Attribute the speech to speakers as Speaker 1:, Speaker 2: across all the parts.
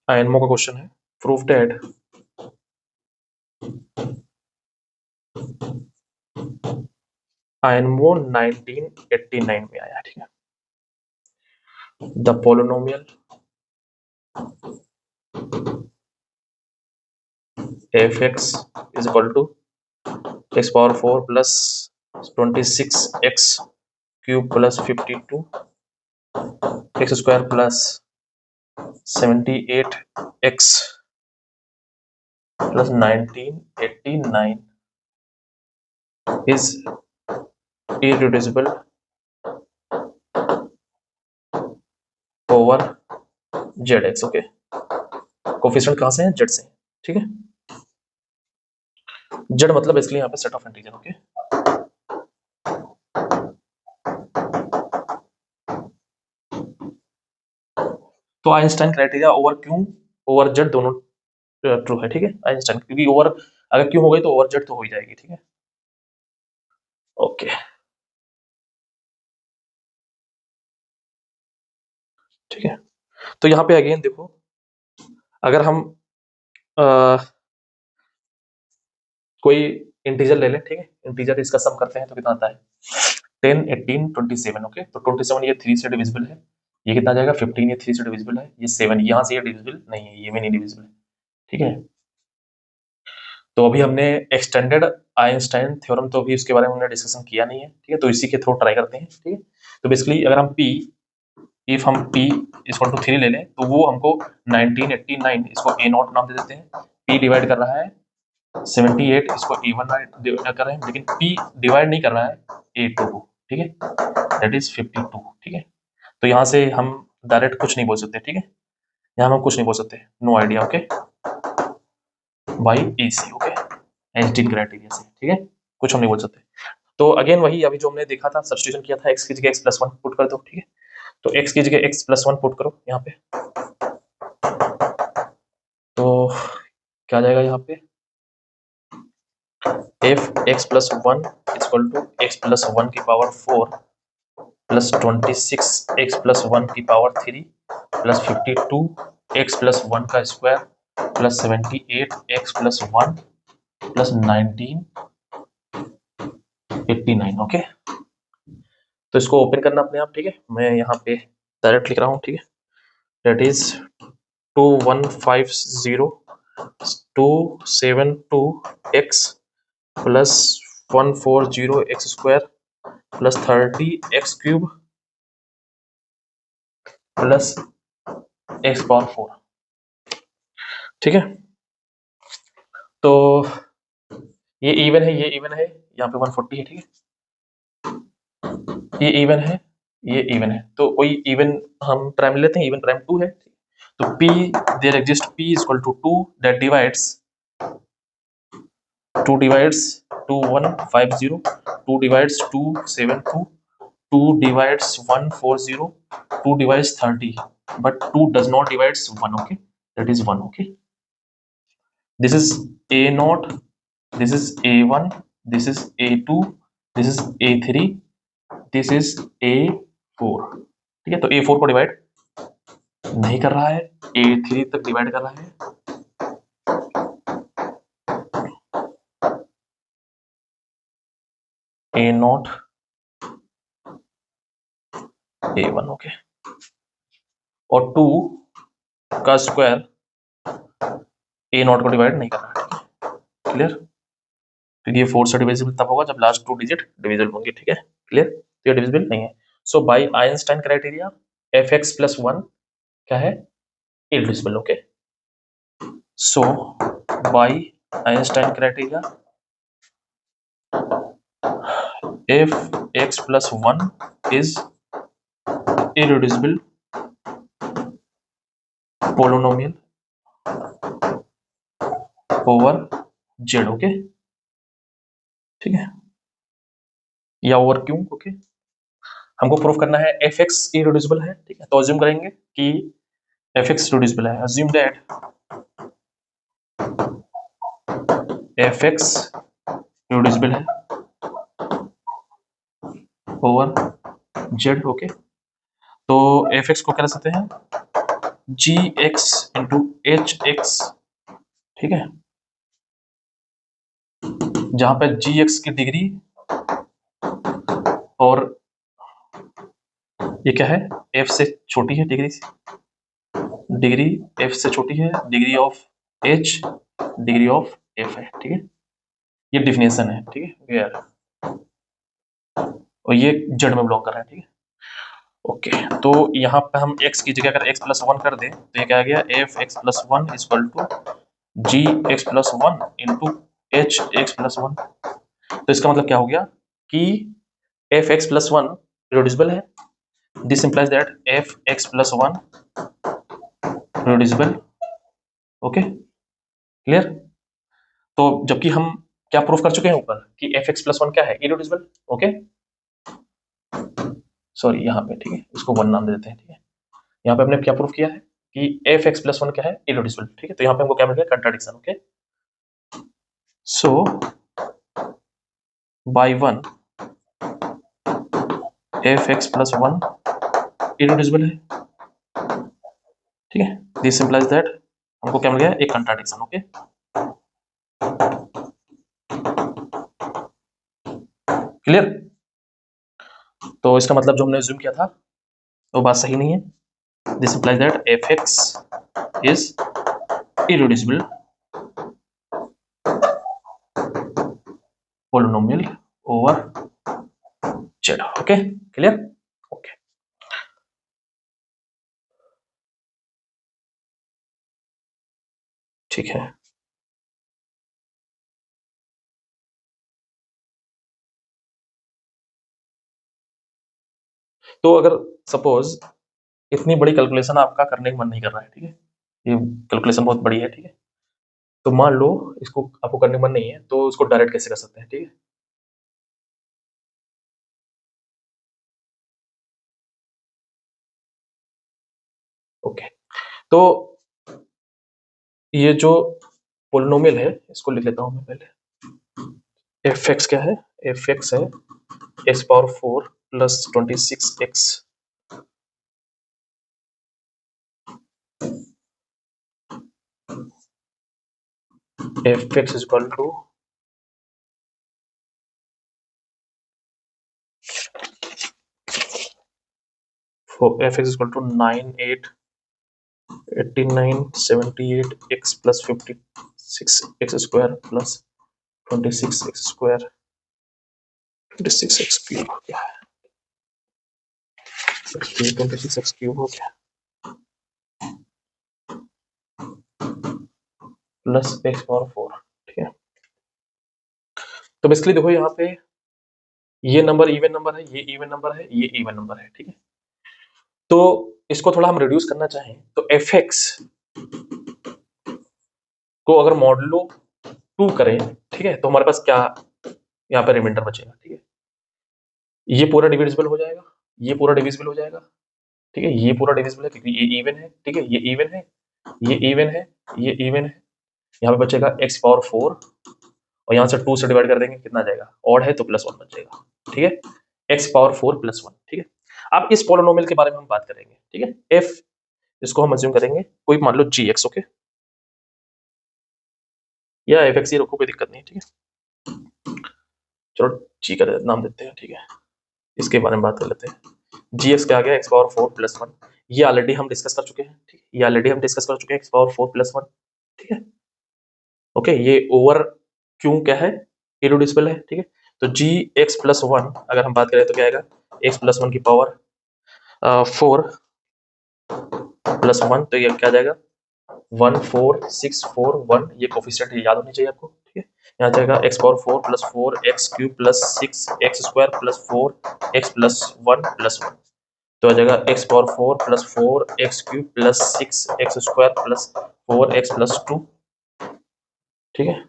Speaker 1: आयनमो का क्वेश्चन है, proof that आयनमो 1989 में आया, ठीक है। The polynomial f x is equal to x power 4 plus 26x cube plus 52 x square plus 78x plus 1989 is irreducible over zx। Okay, coefficient कहां से है? जेड से, ठीक है। जेड मतलब इसलिए यहाँ पे सेट ऑफ इंटीजर। ओके, तो Einstein criteria over Q over Z दोनों ट्रू है, ठीक है। आइंस्टाइन, क्योंकि ओवर अगर क्यू हो गई तो ओवर जेड तो हो ही जाएगी, ठीक है। ओके, ठीक है। तो यहाँ पे अगेन देखो, अगर हम कोई इंटीजर ले लें, ठीक है, इंटीजर इसका सम करते हैं तो कितना आता है? 10, 18, 27। ओके, तो 27 ये 3 से डिविजिबल है, ये कितना आ जाएगा? 15 ये 3 से डिविजिबल है, ये 7 यहाँ से ये डिविजिबल नहीं है, ये भी नहीं डिविजिबल है, ठीक है। तो अभी हमने एक्सटेंडेड आइंस्टाइन थ्योरम तो अभी उसके बारे में हमने डिस्कशन किया नहीं है, ठीक है, तो इसी के थ्रू ट्राई करते हैं, ठीक है। तो बेसिकली अगर हम इफ हम P इक्वल टू 3 ले लें तो वो हमको 1989 इसको A नॉट नाम दे देते हैं, P डिवाइड कर रहा है 78 इसको A1 कर रहे हैं, लेकिन P डिवाइड नहीं कर रहा है A2 को, ठीक है, दैट इज 52, ठीक है। तो यहाँ से हम डायरेक्ट कुछ नहीं बोल सकते, ठीक है, यहाँ हम कुछ नहीं बोल सकते, no idea. Okay, by AC, okay, Einstein criteria से, ठीक है, कुछ हम नहीं बोल सकते। तो अगेन वही अभी जो हमने देखा था, सब्स्टिट्यूशन किया था, x की जगह x+1 पुट कर दो, ठीक है। तो x की जगह x+1 पुट करो यहाँ पे, तो क्या जाएगा यहाँ पे? f x+1 equal to x+1 की पावर 4 प्लस 26 x+1 की पावर 3 प्लस 52 x+1 का square plus 78 x+1 plus 1989। Okay, तो इसको ओपन करना अपने आप, ठीक है, मैं यहाँ पे डायरेक्ट लिख रहा हूँ, ठीक है, that is 2150 272x plus 140x square plus 30x cube plus x power 4, ठीक है। तो ये इवन है, ये इवन है, यहाँ पे 140 है, ठीक है, ये इवन है, ये इवन है, तो कोई इवन हम प्राइम लेते हैं, इवन प्राइम 2 है, तो P there exist P equal to 2 that divides 2 divides 2150 2 divides 272 2 divides 140 2 divides 30 but 2 does not divides 1, okay, that is 1, okay. This is A naught, this is A1, this is A2, this is A3, this is A4, ठीक है। तो A4 को divide नहीं कर रहा है, A3 तक divide कर रहा है, A नॉट A1, ओके, और 2 का स्क्वायर A नॉट को डिवाइड नहीं कर रहा है, क्लियर। क्योंकि ये 4 से डिविजिबल तब होगा जब लास्ट 2 डिजिट डिविजिबल होंगे, ठीक है, क्लियर। तो ये डिविजिबल नहीं है। सो बाय आइंस्टाइन क्राइटेरिया fx+1 क्या है? Irreducible, okay. So by Eisenstein criteria fx+1 is irreducible polynomial over z, okay, ठीक है, या ओवर क्यू, ओके। हमको प्रूफ करना है fx irreducible है, ठीक है, तो अज्यूम करेंगे कि fx reducible है, अज्यूम दैट fx reducible है ओवर z, ओके। तो fx को क्या लिख सकते हैं? जी एक्स इंटू एच एक्स, ठीक है, जहां पर जी एक्स की डिग्री और ये क्या है, एफ से छोटी है डिग्री, डिग्री एफ से छोटी है, degree of H degree of F है, ठीक है, ये डिफिनेशन है, ठीक है वेयर, और ये जेड में बिलोंग कर रहा है, ठीक है। ओके, तो यहाँ पे हम x की जगह अगर x प्लस वन कर दें तो ये क्या आ गया, f x plus one equal to g x plus one into h x plus one. तो इसका मतलब क्या हो गया कि f x plus one reducible है, this implies that f x plus one reducible. Okay clear. तो जबकि हम क्या प्रूफ कर चुके हैं ऊपर कि एफ एक्स प्लस वन क्या है, इरिड्यूसिबल। ओके सॉरी यहाँ पे, ठीक है, इसको वन नाम दे देते हैं, ठीक है। यहाँ पे हमने क्या प्रूफ किया है कि एफ एक्स प्लस वन क्या है, इरिड्यूसिबल, ठीक है। तो यहाँ पे हमको क्या मिल गया, contradiction. Okay so by one F x plus one irreducible है, ठीक है, दिस इंप्लाइज दैट हमको क्या मिल गया, एक कंट्राडिक्शन। Okay clear. तो इसका मतलब जो हमने अज्यूम किया था वो बात सही नहीं है, this implies that f x is irreducible polynomial over z। Okay clear. Okay ठीक है, तो अगर सपोज इतनी बड़ी कैलकुलेशन आपका करने का मन नहीं कर रहा है, ठीक है, ये कैलकुलेशन बहुत बड़ी है, ठीक है, तो मान लो इसको आपको करने का मन नहीं है, तो इसको डायरेक्ट कैसे कर सकते हैं, ठीक है। ओके तो ये जो पोलिनोमियल है इसको लिख लेता हूं मैं पहले। एफ एक्स क्या है, एफ एक्स है x power four plus 26x f x is equal to f x equal to 8978x plus 56x square plus 26x square 26x cube हो गया, 26x क्यूब हो गया प्लस एक्स पावर फोर, ठीक है। तो basically देखो यहाँ पे ये नंबर इवन नंबर है, ये इवन नंबर है, ये इवन नंबर है, ठीक है। तो इसको थोड़ा हम रिड्यूस करना चाहें तो एफ एक्स को अगर मॉडुलो 2 करें, ठीक है, तो हमारे पास क्या यहाँ पे रिमाइंडर बचेगा, ठीक है। ये पूरा डिविजिबल हो जाएगा, ये पूरा डिविजिबल हो जाएगा, ठीक है, ये पूरा डिविजिबल है क्योंकि ये इवन है, ठीक है, ये इवन है, ये इवन है, ये इवन है। यहाँ पे बचेगा एक्स पावर फोर और यहाँ से 2 से डिवाइड कर देंगे कितना आ जाएगा, ऑड है तो प्लस वन बच जाएगा, ठीक है, x power four plus one, ठीक है। अब इस पोलिनोमियल के बारे में हम बात करेंगे, ठीक है। एफ इसको हम अज्यूम करेंगे कोई मान लो जी एक्स, ओके, या एफ एक्स ही रखो, कोई दिक्कत नहीं, ठीक है। चलो जी का नाम देते हैं, ठीक है, इसके बारे में बात कर लेते हैं। जी एक्स क्या आ गया, x power four plus one, ये ऑलरेडी हम डिस्कस कर चुके हैं, ठीक है, ये ऑलरेडी हम डिस्कस कर चुके हैं, x power four plus one, ठीक है। ओके ये ओवर क्यों क्या है, इरिड्यूसिबल है, ठीक है। तो जी एक्स प्लस वन अगर हम बात करें तो क्या आएगा, एक्स प्लस वन की पावर फोर प्लस वन, तो ये क्या आ जाएगा 14641, ये कोफिशिएंट याद होनी चाहिए आपको, ठीक है। यहाँ जाएगा x power four plus four x cube plus six x square plus four x plus one plus one, तो आ जाएगा x power four plus four x cube plus six x square plus four x plus two, ठीक है।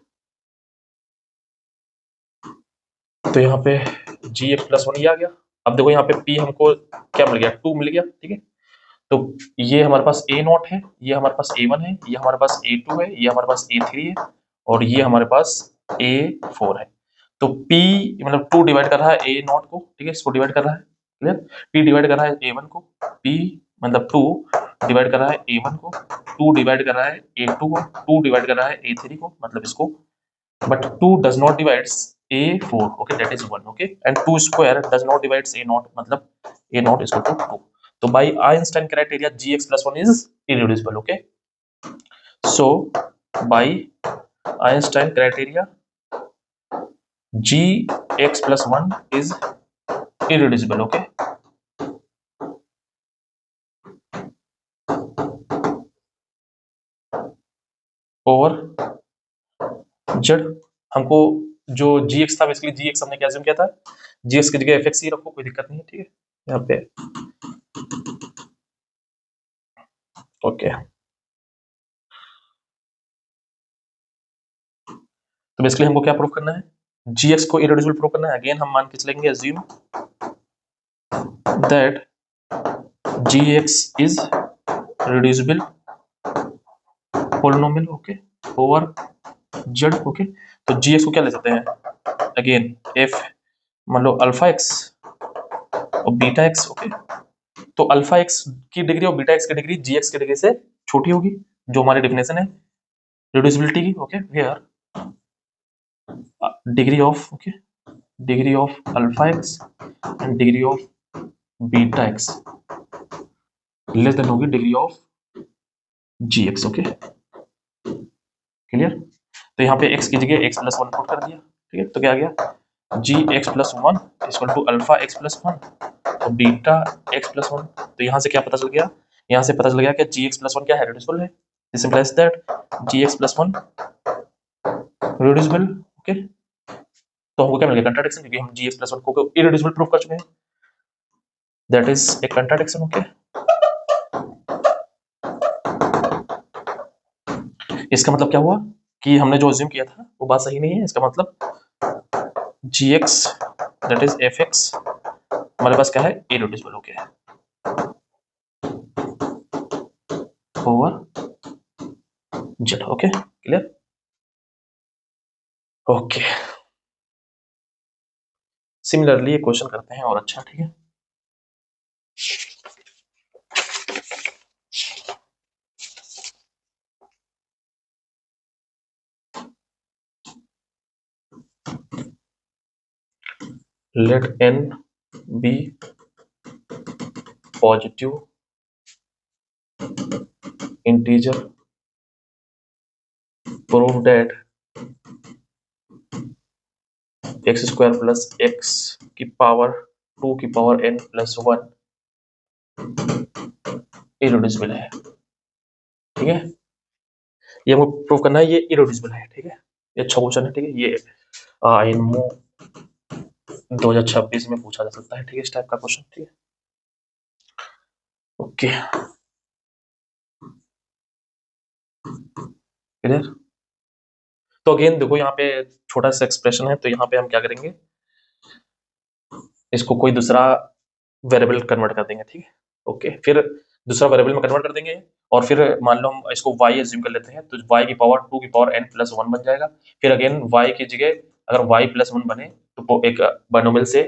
Speaker 1: तो यहाँ पे जी x plus one ये आ गया। अब देखो यहाँ पे पी हमको क्या मिल गया, टू मिल गया, ठीक है। तो ये हमारे पास ए नॉट है, ये हमारे पास ए वन है, ये हमारे पास ए टू है, ये हमारे पास ए थ्री है और ये हमारे पास ए फोर है। तो P मतलब टू डिवाइड कर रहा है ए नॉट को, ठीक है, इसको डिवाइड कर रहा है, क्लियर। P डिवाइड कर रहा है ए वन को, P मतलब टू डिवाइड कर रहा है A1 को, 2 डिवाइड कर रहा है A2 को, 2 डिवाइड कर रहा है A3 को, मतलब इसको, but 2 does not divides A4, okay, that is 1, okay, and 2 square does not divides A0, मतलब A0 is equal to 2. So by Einstein criteria Gx plus 1 is irreducible, okay. So by Einstein criteria Gx plus 1 is irreducible, okay. और z हमको जो gx था, basically gx हमने क्या assume किया था, gx की जगह fx ही रखो, कोई दिक्कत नहीं है, ठीक है, यहाँ पे ओके। तो बेसिकली हमको क्या प्रूव करना है, gx को इरेड्यूसिबल प्रूव करना है। अगेन हम मान के चलेंगे assume that gx is reducible polynomial, okay, over z, okay. तो gx को क्या ले सकते हैं, अगेन f मान लो अल्फा x और बीटा x, ओके। तो अल्फा x की डिग्री और बीटा x की डिग्री gx की डिग्री से छोटी होगी, जो हमारी डेफिनेशन है रिड्यूसिबिलिटी की, okay. Where degree of, okay, degree of alpha x and degree of beta x less than होगी degree of gx, okay, clear. तो यहाँ पे x की जगह x प्लस 1 पुट कर दिया, ठीक है। तो क्या आ गया, gx plus 1 equal to alpha x plus 1 और बीटा x प्लस 1। तो यहाँ से क्या पता चल गया, यहाँ से पता चल गया कि gx प्लस 1 क्या है, रिड्यूसिबल है। This implies that gx plus 1 reducible, okay. तो हमको क्या मिल गया, कंट्राडिक्शन, क्योंकि हम gx प्लस 1 को इरेड्यूसिबल प्रूफ कर चुके हैं, that is a contradiction, okay. इसका मतलब क्या हुआ कि हमने जो अज्यूम किया था वो बात सही नहीं है। इसका मतलब gx दैट इज fx हमारे पास क्या है, irreducible, okay, over z, okay, clear, okay. Similarly ये क्वेश्चन करते हैं और अच्छा, ठीक है। Let n be positive integer, prove that x square plus x की पावर 2 की पावर n प्लस 1 इरेड्यूसिबल है, ठीक है। ये हमको प्रूव करना है ये इरेड्यूसिबल है, ठीक है। ये अच्छा क्वेश्चन है, ठीक है। ये इनमो 2026 में पूछा जा सकता है, ठीक है, इस टाइप का क्वेश्चन, ठीक है, ओके, क्लियर। तो अगेन देखो यहाँ पे छोटा सा एक्सप्रेशन है, तो यहाँ पे हम क्या करेंगे, इसको कोई दूसरा वेरिएबल कन्वर्ट कर देंगे, ठीक है, ओके। फिर दूसरा वेरिएबल में कन्वर्ट कर देंगे और फिर मान लो हम इसको y एज्यूम कर लेते हैं, तो y की पावर 2 की पावर n प्लस 1 बन जाएगा। फिर अगेन y की जगह अगर y प्लस 1 बने तो एक बाइनोमियल से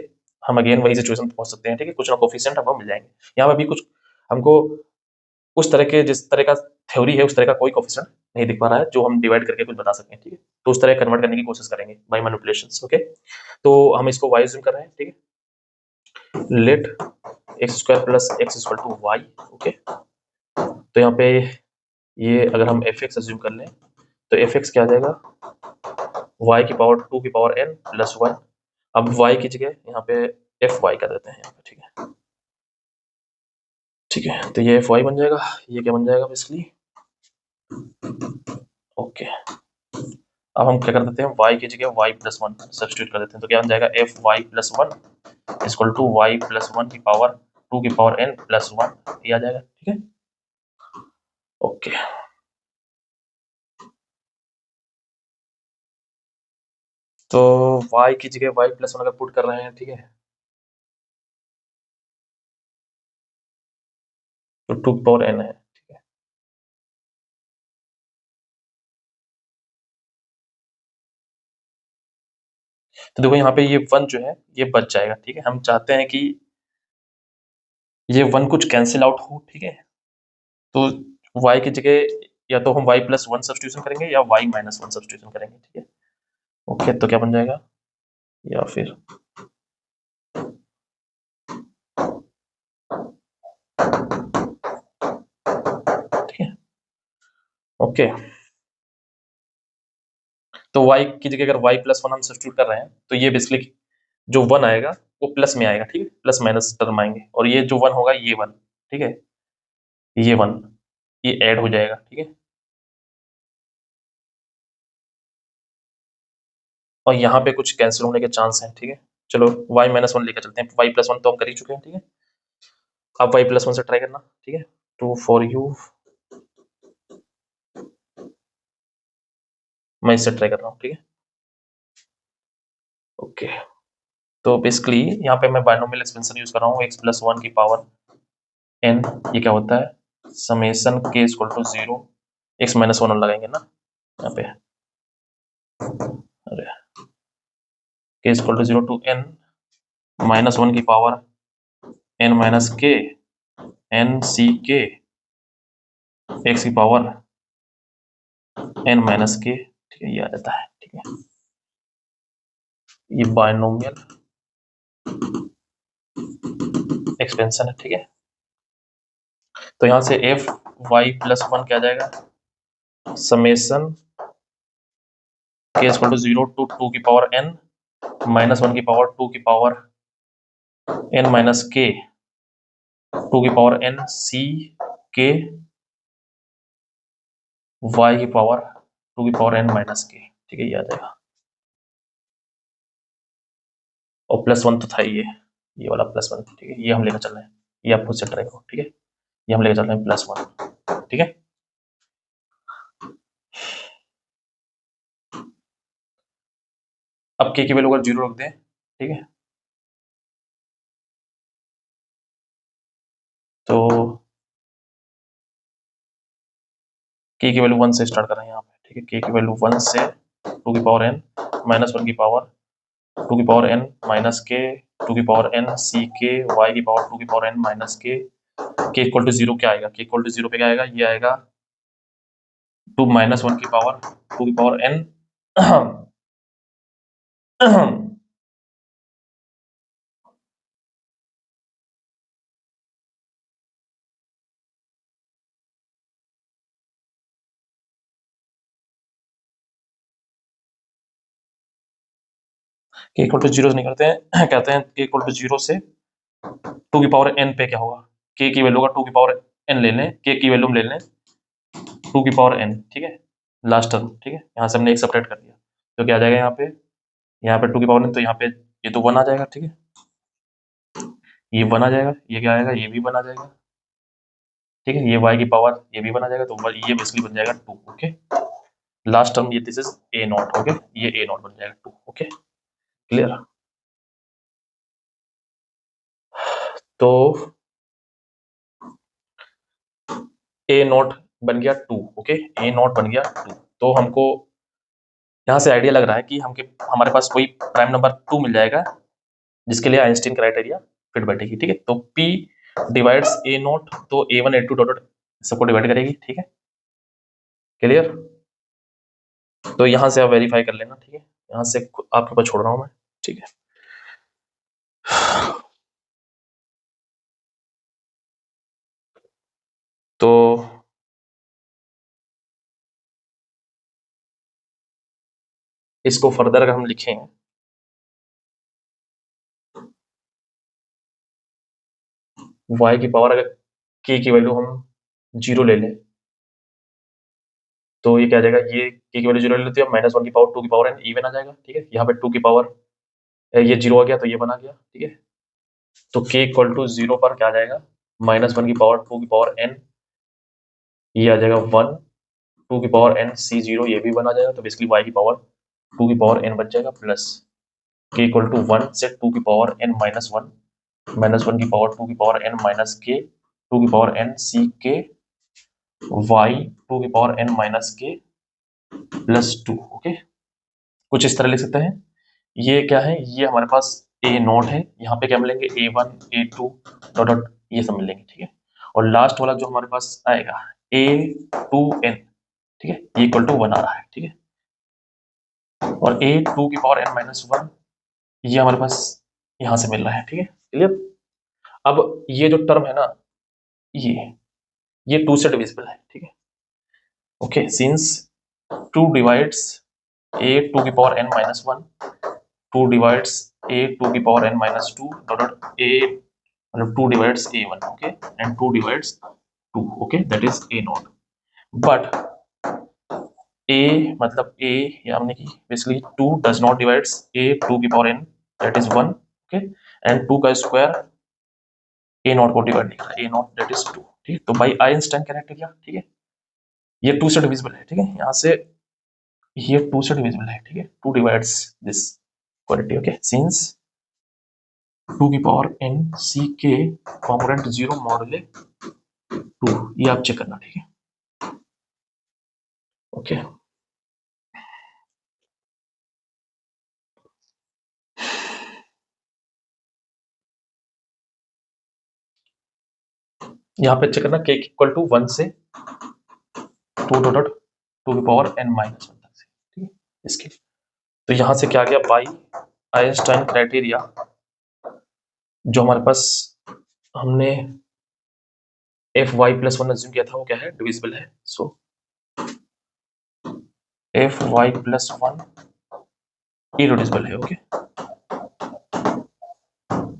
Speaker 1: हम अगेन वही सिचुएशन पहुंच सकते हैं, ठीक है। कुछ ना कोफिशिएंट हमको मिल जाएंगे। यहाँ पे भी कुछ हमको उस तरह के, जिस तरह का थ्योरी है उस तरह का कोई कोफिशिएंट नहीं दिख पा रहा है जो हम डिवाइड करके कुछ बता सकें, ठीक है। तो उस तरह कन्वर्ट करने की कोशिश करेंगे बाय मैनिपुलेशंस, ओके। तो हम इसको y एज्यूम कर रहे हैं, ठीक है। Let x square plus x equal to y, okay. तो यहाँ पे ये अगर हम एफ एक्स एज्यूम कर लें तो एफ एक्स क्या आ जाएगा, y की पावर 2 की पावर n प्लस 1। अब y की जगह यहाँ पे एफ वाई कर देते हैं यहाँ पे, ठीक है, ठीक है। तो ये एफ वाई बन जाएगा, ये क्या बन जाएगा बेसिकली, ओके। अब हम क्या कर देते हैं, y की जगह y प्लस 1 सब्स्टिट्यूट कर देते हैं, तो क्या बन जाएगा, f y plus 1 equal to y plus 1 की पावर 2 की पावर n प्लस 1, ये आ जाएगा, ठीक है, ओके। तो y की जगह y प्लस 1 अगर पुट कर रहे हैं, ठीक है, तो 2 की पावर n है, ठीक है। तो देखो यहाँ पे ये 1 जो है ये बच जाएगा, ठीक है। हम चाहते हैं कि ये 1 कुछ कैंसिल आउट हो, ठीक है। तो y की जगह या तो हम y प्लस वन सब्सटीट्यूशन करेंगे या y माइनस वन सब्सटीट्यूशन करेंगे, ठीक है। ओके, तो क्या बन जाएगा, या फिर ठीक है। ओके, तो y की जगह अगर y प्लस वन हम सब्सटीट्यूट कर रहे हैं तो ये बेसिकली जो वन आएगा वो प्लस में आएगा, ठीक है, प्लस माइनस टर्म आएंगे, और ये जो वन होगा ये वन, ठीक है, ये वन, ये ऐड हो जाएगा, ठीक है। और यहाँ पे कुछ कैंसिल होने के चांस हैं, ठीक है। चलो y माइनस वन लेकर चलते हैं, y प्लस वन तो हम कर ही चुके हैं, ठीक है। अब y प्लस वन से ट्राई करना, ठीक है। टू फॉर यू, मैं इससे ट्राई कर रहा हूँ, ठीक है। ओके, तो बेसिकली यहाँ पे मैं बायनोमियल एक्सपेंशन यूज कर रहा हूँ, x प्लस वन की पावर n, ये क्या होता है, summation k equal to zero, x minus one लगाएंगे ना यहाँ पे, अरे k equal to zero to n minus one की power n minus k n c k x की पावर n माइनस k, ठीक है, ये आ जाता है, ठीक है। ये बायनोमियल एक्सपेंशन है, ठीक है। तो यहाँ से f y प्लस वन क्या आ जाएगा, summation k equal to zero to two की पावर n माइनस वन की पावर टू की power n minus k two की power n c k y की पावर टू की पावर n माइनस k, ठीक है, ये आ जाएगा। और प्लस वन तो था ही ये वाला प्लस वन, ठीक है, ये हम लेकर चल रहे हैं, ये आप खुद से ट्राई करो, ठीक है। ये हम लेकर चल रहे हैं प्लस वन, ठीक है। अब k की वैल्यू अगर जीरो रख दें, ठीक है, तो k की वैल्यू वन से स्टार्ट कर रहे हैं यहाँ पे, ठीक है। k की वैल्यू वन से टू की पावर n माइनस वन की पावर टू की power n minus k two की power n c k y की पावर टू की power n minus k equal to zero क्या आएगा, k इक्वल टू जीरो पे क्या आएगा, ये आएगा टू माइनस वन की पावर टू की power n k equal to zero से नहीं करते हैं कहते हैं k इक्वल टू जीरो से टू की पावर n पे क्या होगा, k की वैल्यू का टू की पावर n ले लें, k की वैल्यू हम ले लें टू की पावर n, ठीक है, लास्ट टर्म, ठीक है। यहाँ से हमने एक सेपरेट कर दिया, तो क्या आ जाएगा यहाँ पे टू की पावर n, तो यहाँ पे ये तो वन आ जाएगा, ठीक है, ये वन आ जाएगा, ये क्या आएगा, ये भी वन आ जाएगा, ठीक है, ये y की पावर ये भी वन आ जाएगा, तो ये बेसिकली बन जाएगा टू, ओके। लास्ट टर्म ये this is a not, okay, ये a नॉट बन जाएगा टू, ओके, क्लियर। तो a नॉट बन गया टू, ओके, a नॉट बन गया टू। तो हमको यहाँ से आइडिया लग रहा है कि हमारे पास कोई प्राइम नंबर टू मिल जाएगा जिसके लिए आइंस्टीन क्राइटेरिया फिट बैठेगी, ठीक है। तो p डिवाइड्स a नॉट, तो a1 a2 डॉट डॉट सबको डिवाइड करेगी, ठीक है, क्लियर। तो यहाँ से आप वेरीफाई कर लेना, ठीक है, यहाँ से आपके ऊपर छोड़ रहा हूँ मैं, ठीक है। तो इसको फर्दर अगर हम लिखें, y की पावर अगर k की वैल्यू हम जीरो ले लें, तो ये क्या आ जाएगा, ये k की वैल्यू जीरो ले लेते हैं, माइनस वन की पावर टू की पावर n इवन आ जाएगा, ठीक है। यहाँ पे टू की पावर ये जीरो आ गया तो ये वन आ गया, ठीक है। तो k इक्वल टू जीरो पर क्या आ जाएगा, माइनस वन की पावर टू की पावर n, ये आ जाएगा वन, टू की पावर n c जीरो, ये भी वन आ जाएगा, तो बेसिकली y की पावर टू की पावर n बच जाएगा, plus k equal to one से टू की power n minus one, minus one की पावर टू की power n minus k, two की power n c k y two की power n minus k plus two, okay. कुछ इस तरह लिख सकते हैं। ये क्या है, ये हमारे पास a नोट है, यहाँ पे क्या मिलेंगे a1 a2 डॉट डॉट ये सब मिलेंगे, ठीक है। और लास्ट वाला जो हमारे पास आएगा a2n, ठीक है, ये इक्वल टू 1 आ रहा है, ठीक है, और a2 की पावर n माइनस 1 ये हमारे पास यहां से मिल रहा है, ठीक है, क्लियर। अब ये जो टर्म है ना, ये 2 से डिविजिबल है, ठीक है, ओके, सिंस 2 डिवाइड्स a2 की power n minus 1, 2 divides a2 की power n minus 2 dot a, मतलब 2 divides a1, okay, and 2 divides 2, okay, that is a0, but a मतलब a यानी कि basically 2 does not divides a2 की power n, that is 1, okay, and 2 का square a0 को divide नहीं कर रहा, a0 दैट इज 2, ठीक है, तो बाय आइंस्टाइन क्राइटेरिया, ठीक है, ये 2 से डिविजिबल है, ठीक है, यहाँ से ये 2 से डिविजिबल है, ठीक है, 2 divides this quantity, okay, since 2 की पावर n c के कॉम्पोनेंट 0 मॉडुले 2, ये आप चेक करना, ठीक है, ओके। यहाँ पे चेक करना k इक्वल टू 1 से 2 डॉट 2 की पावर n माइनस 1 तक से, ठीक है, इसके, तो यहाँ से क्या आ गया, बाई आइंस्टाइन क्राइटेरिया जो हमारे पास हमने एफ वाई प्लस 1 अज्यूम किया था वो क्या है, डिविजिबल है, सो एफ वाई प्लस 1 इरेड्यूसिबल है, ओके,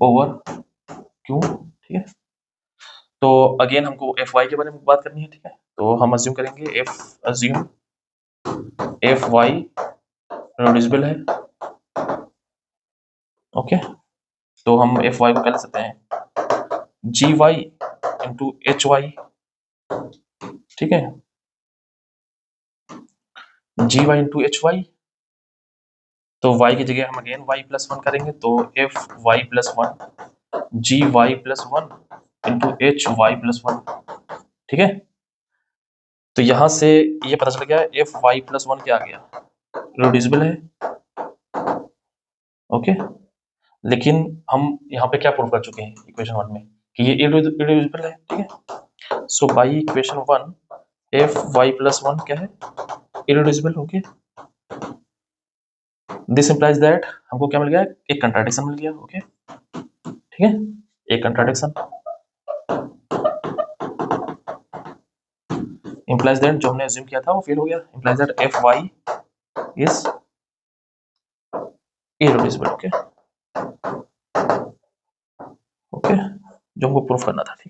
Speaker 1: ओवर क्यू, ठीक है, तो अगेन हमको एफ वाई के बारे में बात करनी है, ठीक है, तो हम अज्यूम करेंगे अज्यूम एफ वाई इरेड्यूसिबल है, ओके, तो हम एफ वाई को क्या लिख सकते हैं, जी वाई इंटू एच वाई, ठीक है, जी वाई इंटू एच वाई, तो y की जगह हम अगेन y प्लस 1 करेंगे, तो f y plus 1 g y plus 1 into h y plus 1, ठीक है, तो यहां से ये पता चल गया एफ वाई प्लस 1 क्या आ गया, रिड्यूसिबल है, ओके, लेकिन हम यहाँ पे क्या प्रूव कर चुके हैं इक्वेशन 1 में कि ये इरेड्यूसिबल है, ठीक है, so by equation 1 f y plus 1 क्या है, irreducible, okay, this implies that हमको क्या मिल गया, एक कंट्राडिक्शन मिल गया, ओके, ठीक है, एक कंट्राडिक्शन इंप्लाइज दैट जो हमने अज्यूम किया था वो फेल हो गया, implies that f y is irreducible, okay, okay, जो हमको प्रूफ करना था, ठीक है।